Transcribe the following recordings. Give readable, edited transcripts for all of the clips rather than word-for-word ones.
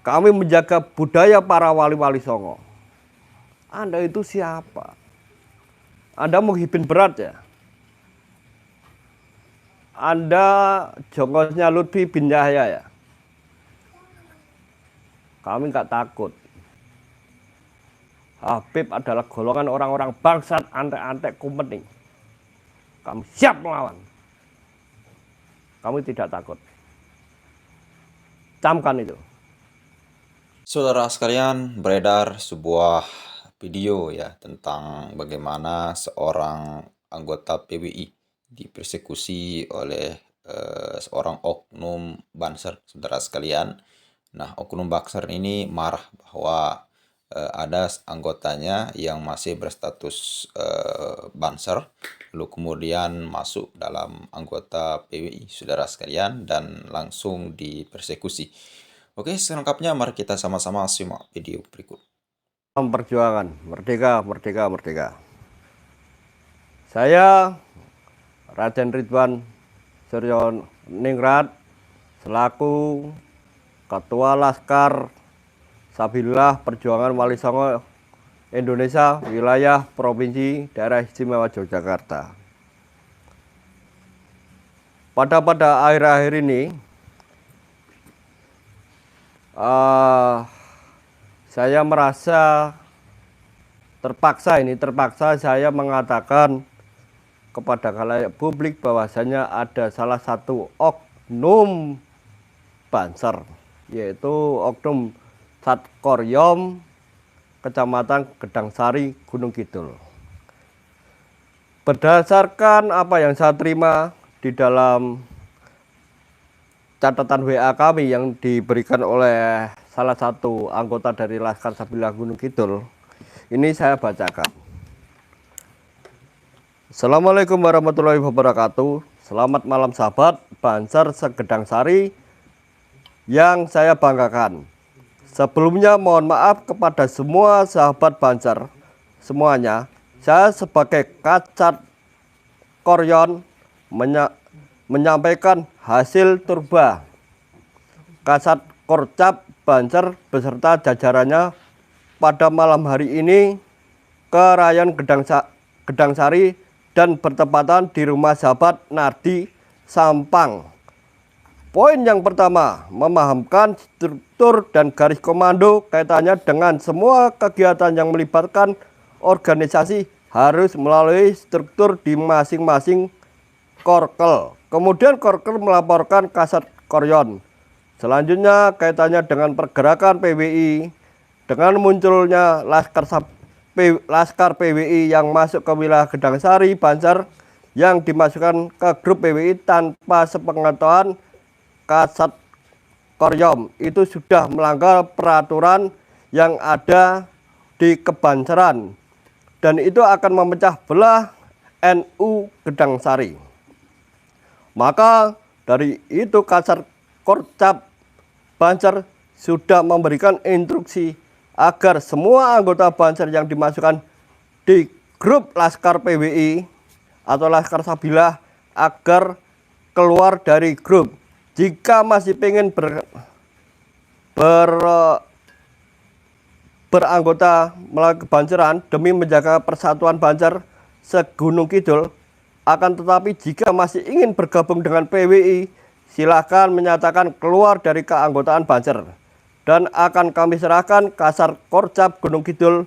Kami menjaga budaya para wali-wali Songo. Anda itu siapa? Anda muhibin berat ya? Anda jongosnya Lutfi bin Yahya ya? Kami nggak takut. Habib adalah golongan orang-orang bangsat, antek-antek, kumpeni. Kami siap melawan. Kami tidak takut. Camkan itu. Saudara sekalian, beredar sebuah video ya tentang bagaimana seorang anggota PWI dipersekusi oleh seorang oknum Banser, saudara sekalian. Nah, oknum Banser ini marah bahwa ada anggotanya yang masih berstatus Banser, lalu kemudian masuk dalam anggota PWI, saudara sekalian, dan langsung dipersekusi. Oke, selengkapnya mari kita sama-sama simak video berikut. Perjuangan merdeka, merdeka, merdeka. Saya Raden Ridwan Suryo Ningrat selaku Ketua Laskar Sabilillah Perjuangan Wali Songo Indonesia wilayah Provinsi Daerah Istimewa Yogyakarta. Pada akhir-akhir ini saya merasa terpaksa saya mengatakan kepada khalayak publik bahwasanya ada salah satu oknum Banser, yaitu oknum Satkoryom Kecamatan Gedangsari, Gunung Kidul. Berdasarkan apa yang saya terima di dalam catatan WA kami yang diberikan oleh salah satu anggota dari Laskar Sabilillah Gunung Kidul, ini saya bacakan. Assalamualaikum warahmatullahi wabarakatuh. Selamat malam sahabat Banser Segedangsari yang saya banggakan. Sebelumnya mohon maaf kepada semua sahabat Banser semuanya. Saya sebagai Kasat Koryon menyampaikan hasil turba Kasat Korcap Banser beserta jajarannya pada malam hari ini ke Rayon Gedangsari dan bertepatan di rumah sahabat Nardi Sampang. Poin yang pertama, memahamkan struktur dan garis komando kaitannya dengan semua kegiatan yang melibatkan organisasi harus melalui struktur di masing-masing korkel. Kemudian korkel melaporkan Kasat Koryon. Selanjutnya kaitannya dengan pergerakan PWI dengan munculnya Laskar PWI yang masuk ke wilayah Gedangsari Banser yang dimasukkan ke grup PWI tanpa sepengetahuan Kasat Koryom itu sudah melanggar peraturan yang ada di Kebanseran dan itu akan memecah belah NU Gedangsari. Maka dari itu Kasat Korcap Banser sudah memberikan instruksi agar semua anggota Banser yang dimasukkan di grup Laskar PWI atau Laskar Sabilillah agar keluar dari grup. Jika masih ingin beranggota melalui kebanseran demi menjaga persatuan Banser seGunung Kidul, akan tetapi jika masih ingin bergabung dengan PWI, silakan menyatakan keluar dari keanggotaan Banser dan akan kami serahkan Kasat Korcap Gunung Kidul.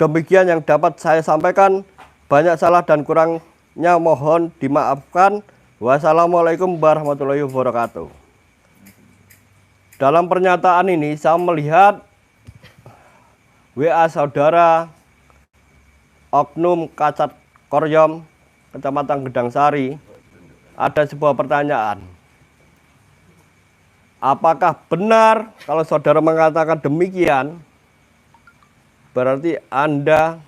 Demikian yang dapat saya sampaikan. Banyak salah dan kurangnya mohon dimaafkan. Wassalamualaikum warahmatullahi wabarakatuh. Dalam pernyataan ini saya melihat WA saudara oknum Kasat Koryom Kecamatan Gedangsari, ada sebuah pertanyaan. Apakah benar kalau saudara mengatakan demikian, berarti Anda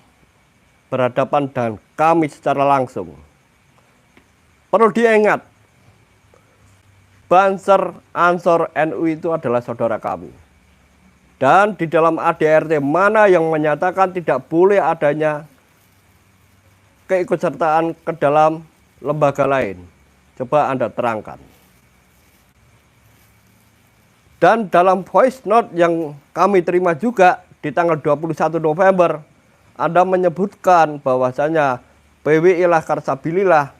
berhadapan dengan kami secara langsung? Perlu diingat, Banser Ansor NU itu adalah saudara kami. Dan di dalam ADRT mana yang menyatakan tidak boleh adanya keikutsertaan ke dalam lembaga lain? Coba Anda terangkan. Dan dalam voice note yang kami terima juga di tanggal 21 November, Anda menyebutkan bahwasanya PWI Laskar Sabilillah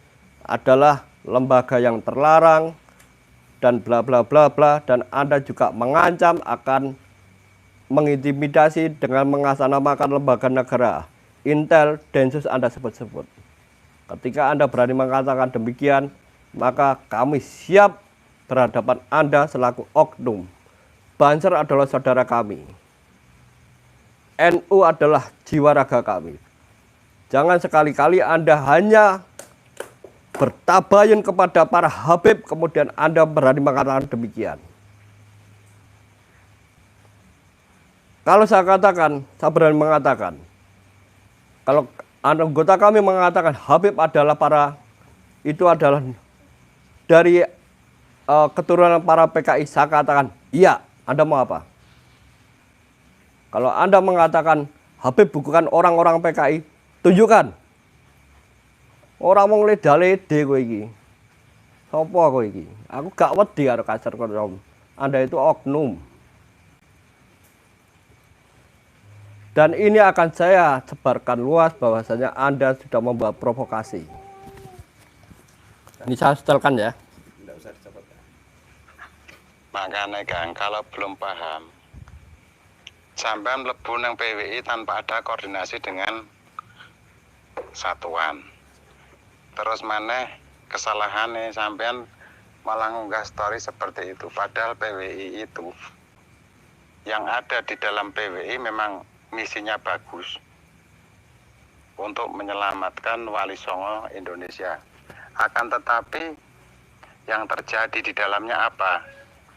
adalah lembaga yang terlarang dan bla bla bla bla, dan Anda juga mengancam akan mengintimidasi dengan mengatasnamakan lembaga negara, Intel, Densus Anda sebut-sebut. Ketika Anda berani mengatakan demikian, maka kami siap berhadapan Anda selaku oknum. Banser adalah saudara kami. NU adalah jiwa raga kami. Jangan sekali-kali Anda hanya bertabayun kepada para habib, kemudian Anda berani mengatakan demikian. Kalau saya katakan, saya berani mengatakan, kalau anggota kami mengatakan habib adalah itu adalah dari keturunan para PKI, saya katakan, iya, Anda mau apa? Kalau Anda mengatakan habib bukan orang-orang PKI, tunjukkan. Orang mau leda-lede kowe iki. Sopo kowe iki? Aku gak wedi karo kasar kono. Anda itu oknum. Dan ini akan saya sebarkan luas bahwasanya Anda sudah membuat provokasi. Ini saya setelkan ya. Makanya Kang, kalau belum paham, sampean mlebu nang PWI tanpa ada koordinasi dengan satuan. Terus maneh kesalahannya sampean malah ngunggah story seperti itu. Padahal PWI itu yang ada di dalam PWI memang misinya bagus untuk menyelamatkan Wali Songo Indonesia. Akan tetapi yang terjadi di dalamnya apa?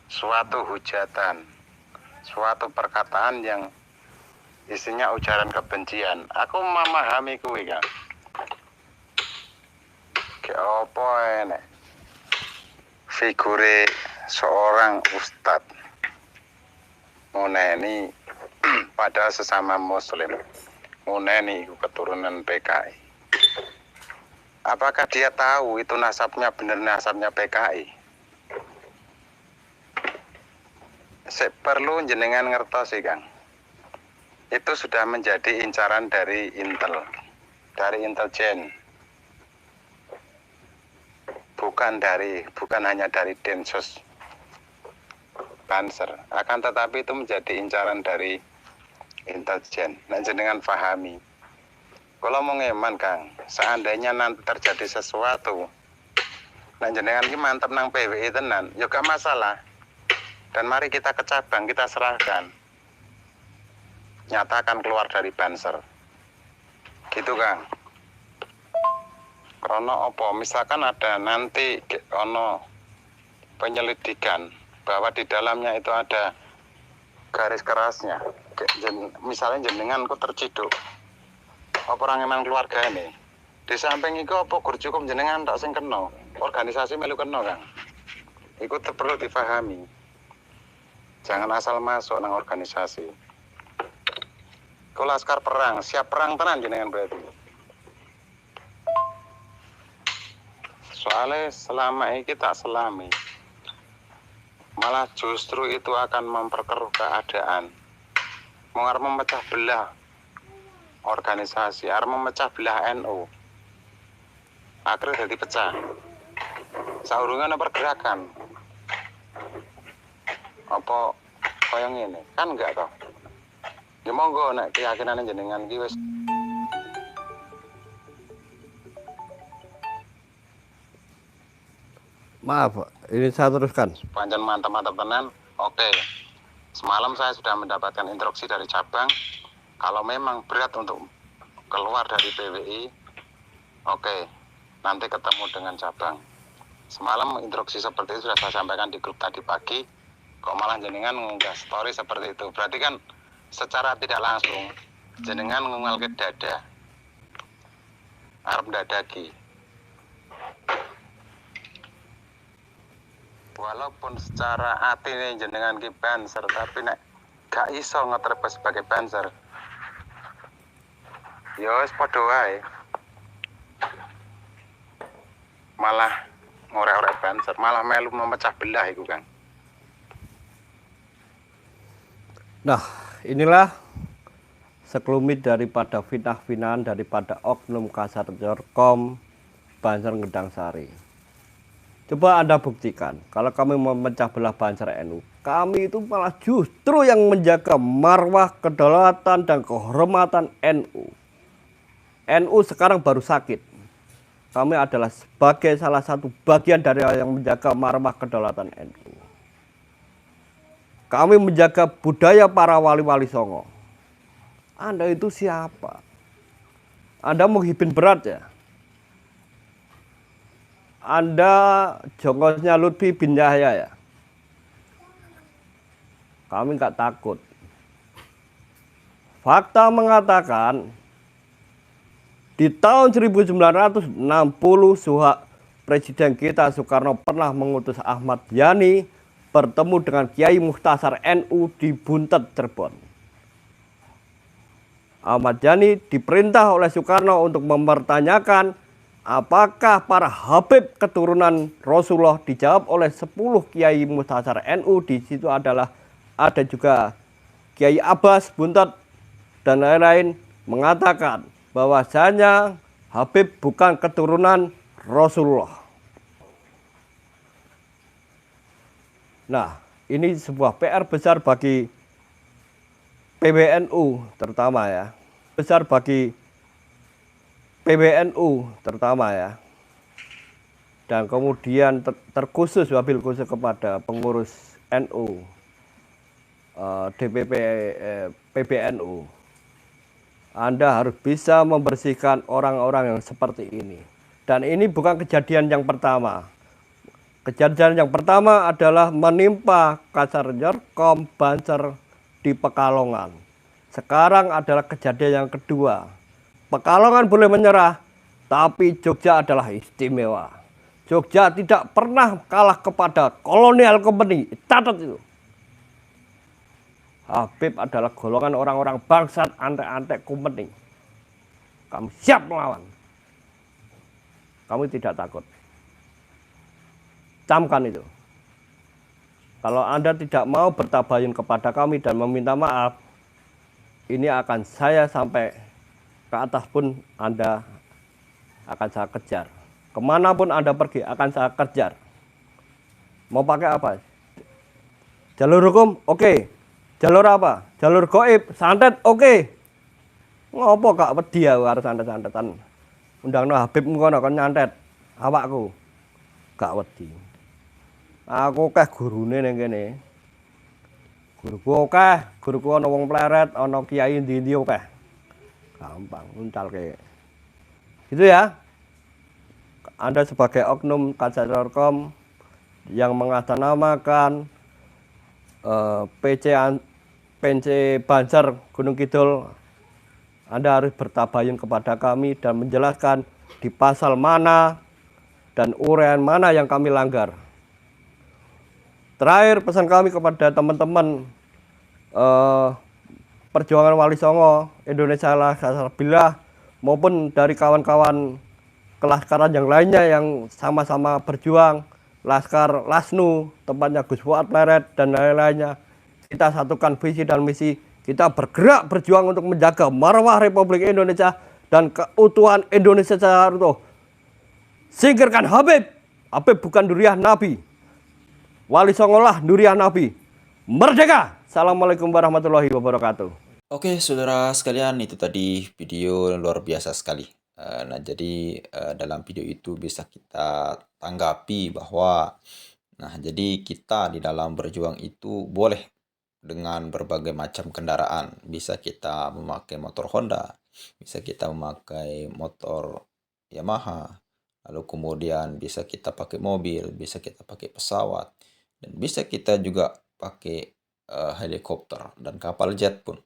Suatu hujatan, suatu perkataan yang isinya ujaran kebencian. Aku memahami kuwi kan. Kayak apa enek figure seorang ustadz nguneni pada sesama muslim, nguneni keturunan PKI. Apakah dia tahu itu nasabnya benar nasabnya PKI? Perlu jenengan ngertos sih Kang. Itu sudah menjadi incaran dari Intel, dari intelijen. Bukan hanya dari Densus Banser, akan tetapi itu menjadi incaran dari intelijen. Nah jenengan pahami. Kalau mau ngeman Kang, seandainya nanti terjadi sesuatu, nah jenengan ini mantep nang PWI tenan, ya gak masalah. Dan mari kita ke cabang, kita serahkan. Nyatakan keluar dari Banser. Gitu Kang. Karena apa? Misalkan ada nanti ono penyelidikan bahwa di dalamnya itu ada garis kerasnya. Misalnya jenengan kok terciduk. Apa orang emang keluarga ini? Di samping itu apa gur cukup jenengan tak sing kena. Organisasi melu kena Kang. Itu perlu difahami. Jangan asal masuk nang organisasi. Kalau laskar perang, siap perang tenan jenengan berarti. Soalnya selama ini kita selami, malah justru itu akan memperkeruh keadaan. Mengarep memecah belah organisasi, arep memecah belah NU. Akhirnya jadi pecah. Saurungan pergerakan. Apa kaya ngene? Kan enggak toh. Ya monggo nek keyakinan jenengan iki wis Maaf, Pak. Ini saya teruskan. pancen mantap-mantap tenan. Oke. Semalam saya sudah mendapatkan instruksi dari cabang. Kalau memang berat untuk keluar dari PWI, oke. Nanti ketemu dengan cabang. Semalam instruksi seperti itu sudah saya sampaikan di grup tadi pagi. Kok malah jenengan ngunggah story seperti itu? Berarti kan secara tidak langsung jenengan ngungal ke dada. Arep dadaki. Walaupun secara hati nih jenengan ki Banser, tapi nek gak iso ngeterpes sebagai Banser, ya wis padha wae. Malah ngorek-orek Banser, malah melu memecah belah iku Kang. Nah, inilah sekelumit daripada fitnah-fitnahan daripada oknum Kasat Jorkom Banser Gedang Sari. Coba Anda buktikan, kalau kami memecah belah Banser NU, kami itu malah justru yang menjaga marwah, kedaulatan, dan kehormatan NU. NU sekarang baru sakit. Kami adalah sebagai salah satu bagian dari yang menjaga marwah kedaulatan NU. Kami menjaga budaya para wali-wali Songo. Anda itu siapa? Anda menghibin berat ya? Anda jongkosnya Lutfi bin Yahya ya? Kami nggak takut. Fakta mengatakan di tahun 1960 Presiden kita Soekarno pernah mengutus Ahmad Yani bertemu dengan Kiai Mukhtasar NU di Buntet, Cirebon. Ahmad Yani diperintah oleh Soekarno untuk mempertanyakan apakah para Habib keturunan Rasulullah. Dijawab oleh 10 Kiai Mukhtasar NU. Di situ ada juga Kiai Abbas Buntet dan lain-lain mengatakan bahwasanya Habib bukan keturunan Rasulullah. Nah, ini sebuah PR besar bagi PBNU terutama ya. Besar bagi PBNU terutama ya. Dan kemudian terkhusus wabil khusus kepada pengurus NU, DPP PBNU. Anda harus bisa membersihkan orang-orang yang seperti ini. Dan ini bukan kejadian yang pertama. Kejadian yang pertama adalah menimpa Kasat Jorkom Banser di Pekalongan. Sekarang adalah kejadian yang kedua. Pekalongan boleh menyerah, tapi Jogja adalah istimewa. Jogja tidak pernah kalah kepada kolonial company. Catat itu. Habib adalah golongan orang-orang bangsat, antek-antek company. Kamu siap melawan. Kamu tidak takut. Camkan itu. Kalau Anda tidak mau bertabayun kepada kami dan meminta maaf, ini akan saya sampai ke atas pun Anda akan saya kejar. Kemanapun Anda pergi akan saya kejar. Mau pakai apa? Jalur hukum? Oke. Jalur apa? Jalur goib? Santet? Oke. Ngopo gak wedi ya harus santet-santetan. Undangno Habib ngono kon nyantet awakku. Gak wedi. Aku akeh gurune ning kene. Guruku akeh, guruku ana wong pleret, ana kiai ndi-ndi akeh. Gampang nguncalke. Gitu ya. Anda sebagai oknum Kasat Jorkom yang mengatasnamakan PC Banser Gunung Kidul, Anda harus bertabayun kepada kami dan menjelaskan di pasal mana dan uraian mana yang kami langgar. Terakhir pesan kami kepada teman-teman perjuangan Wali Songo Indonesia Alhamdulillah maupun dari kawan-kawan kelaskaran yang lainnya yang sama-sama berjuang, Laskar Lasnu, tempatnya Gus Fuad Pleret dan lain-lainnya. Kita satukan visi dan misi, kita bergerak berjuang untuk menjaga marwah Republik Indonesia dan keutuhan Indonesia secara utuh. Singkirkan Habib. Habib bukan duriah Nabi. Wali Songo lah duriah Nabi. Merdeka. Assalamualaikum warahmatullahi wabarakatuh. Oke, saudara sekalian, itu tadi video luar biasa sekali. Nah, jadi dalam video itu bisa kita tanggapi bahwa, nah, jadi kita di dalam berjuang itu boleh dengan berbagai macam kendaraan. Bisa kita memakai motor Honda, bisa kita memakai motor Yamaha, lalu kemudian bisa kita pakai mobil, bisa kita pakai pesawat, dan bisa kita juga pakai helikopter dan kapal jet pun.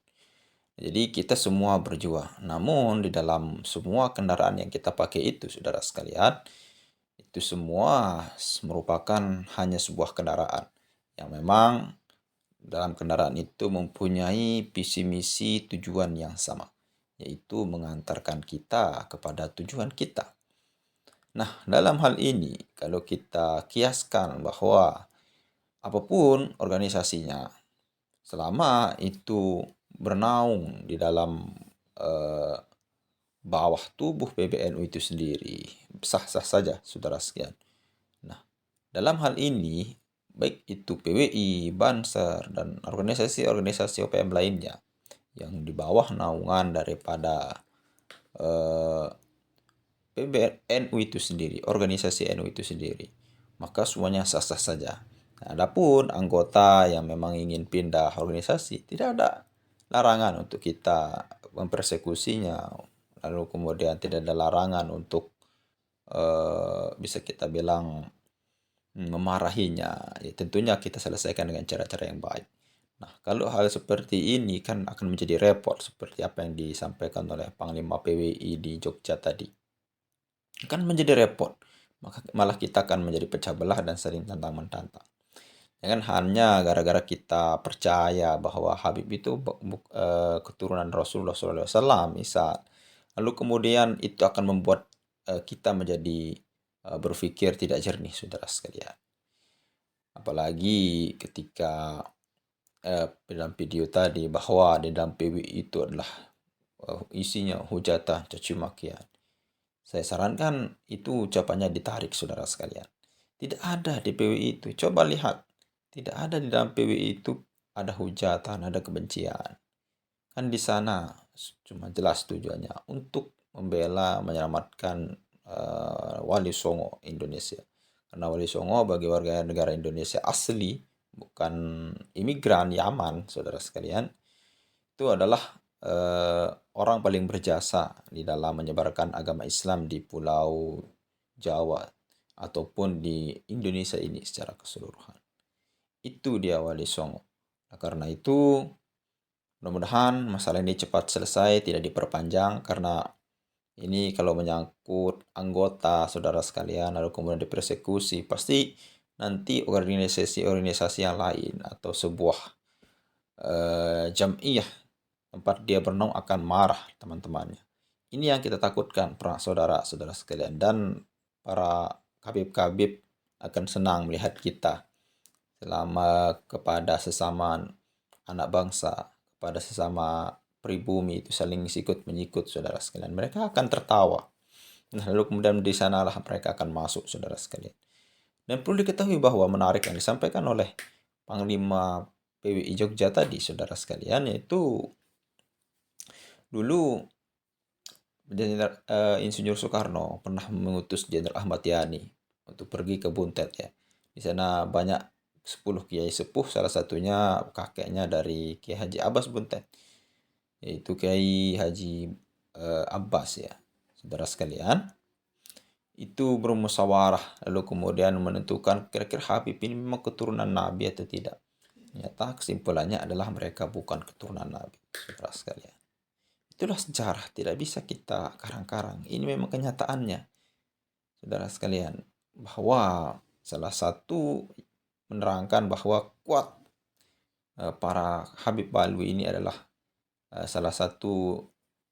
Jadi kita semua berjuang. Namun di dalam semua kendaraan yang kita pakai itu, saudara sekalian, itu semua merupakan hanya sebuah kendaraan yang memang dalam kendaraan itu mempunyai visi misi tujuan yang sama, yaitu mengantarkan kita kepada tujuan kita. Nah, dalam hal ini kalau kita kiaskan bahwa apapun organisasinya, selama itu bernaung di dalam bawah tubuh PBNU itu sendiri, sah-sah saja saudara sekalian. Nah, dalam hal ini baik itu PWI, Banser, dan organisasi-organisasi OPM lainnya yang di bawah naungan daripada PBNU itu sendiri, organisasi NU itu sendiri, maka semuanya sah-sah saja. Nah, adapun anggota yang memang ingin pindah organisasi, tidak ada larangan untuk kita mempersekusinya, lalu kemudian tidak ada larangan untuk bisa kita bilang memarahinya. Ya, tentunya kita selesaikan dengan cara-cara yang baik. Nah, kalau hal seperti ini kan akan menjadi repot seperti apa yang disampaikan oleh Panglima PWI di Jogja tadi. Kan menjadi repot. Maka malah kita akan menjadi pecah belah dan saling tantang-mentantang. Jangan hanya gara-gara kita percaya bahwa Habib itu keturunan Rasulullah SAW, misal. Lalu kemudian itu akan membuat kita menjadi berpikir tidak jernih, saudara sekalian. Apalagi ketika dalam video tadi bahwa di dalam PWI itu adalah isinya hujatan, caci makian. Saya sarankan itu ucapannya ditarik, saudara sekalian. Tidak ada di PWI itu. Coba lihat. Tidak ada di dalam PWI itu ada hujatan, ada kebencian. Kan di sana cuma jelas tujuannya untuk membela, menyelamatkan Wali Songo Indonesia. Karena Wali Songo bagi warga negara Indonesia asli, bukan imigran Yaman, saudara sekalian, itu adalah orang paling berjasa di dalam menyebarkan agama Islam di Pulau Jawa ataupun di Indonesia ini secara keseluruhan. Itu dia Wali Songo. Nah, karena itu mudah-mudahan masalah ini cepat selesai, tidak diperpanjang, karena ini kalau menyangkut anggota saudara sekalian lalu kemudian dipersekusi, pasti nanti organisasi-organisasi yang lain atau sebuah jam'iyah tempat dia bernaung akan marah teman-temannya. Ini yang kita takutkan para saudara-saudara sekalian, dan para kabib-kabib akan senang melihat kita selama kepada sesama anak bangsa, kepada sesama pribumi itu saling sikut menyikut, saudara sekalian. Mereka akan tertawa. Nah, lalu kemudian di sanalah mereka akan masuk, saudara sekalian. Dan perlu diketahui bahwa menarik yang disampaikan oleh Panglima PWI Jogja tadi, saudara sekalian, yaitu dulu Insinyur Soekarno pernah mengutus Jenderal Ahmad Yani untuk pergi ke Buntet ya. Di sana banyak 10 kiai sepuh, salah satunya kakeknya dari Kiai Haji Abbas Buntet, yaitu Kiai Haji Abbas ya. Saudara sekalian, itu bermusyawarah lalu kemudian menentukan kira-kira Habib ini memang keturunan Nabi atau tidak. Ternyata kesimpulannya adalah mereka bukan keturunan Nabi, saudara sekalian. Itulah sejarah, tidak bisa kita karang-karang. Ini memang kenyataannya, saudara sekalian, bahwa salah satu menerangkan bahwa kuat para Habib Balwi ini adalah salah satu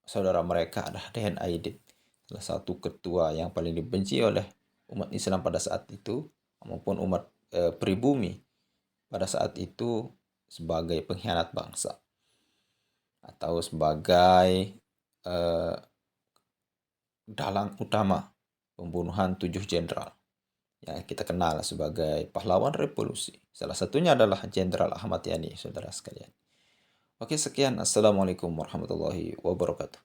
saudara mereka adalah DN Aidit, salah satu ketua yang paling dibenci oleh umat Islam pada saat itu maupun umat pribumi pada saat itu sebagai pengkhianat bangsa atau sebagai dalang utama pembunuhan 7 jenderal yang kita kenal sebagai pahlawan revolusi. Salah satunya adalah Jenderal Ahmad Yani, saudara sekalian. Oke, sekian. Assalamualaikum warahmatullahi wabarakatuh.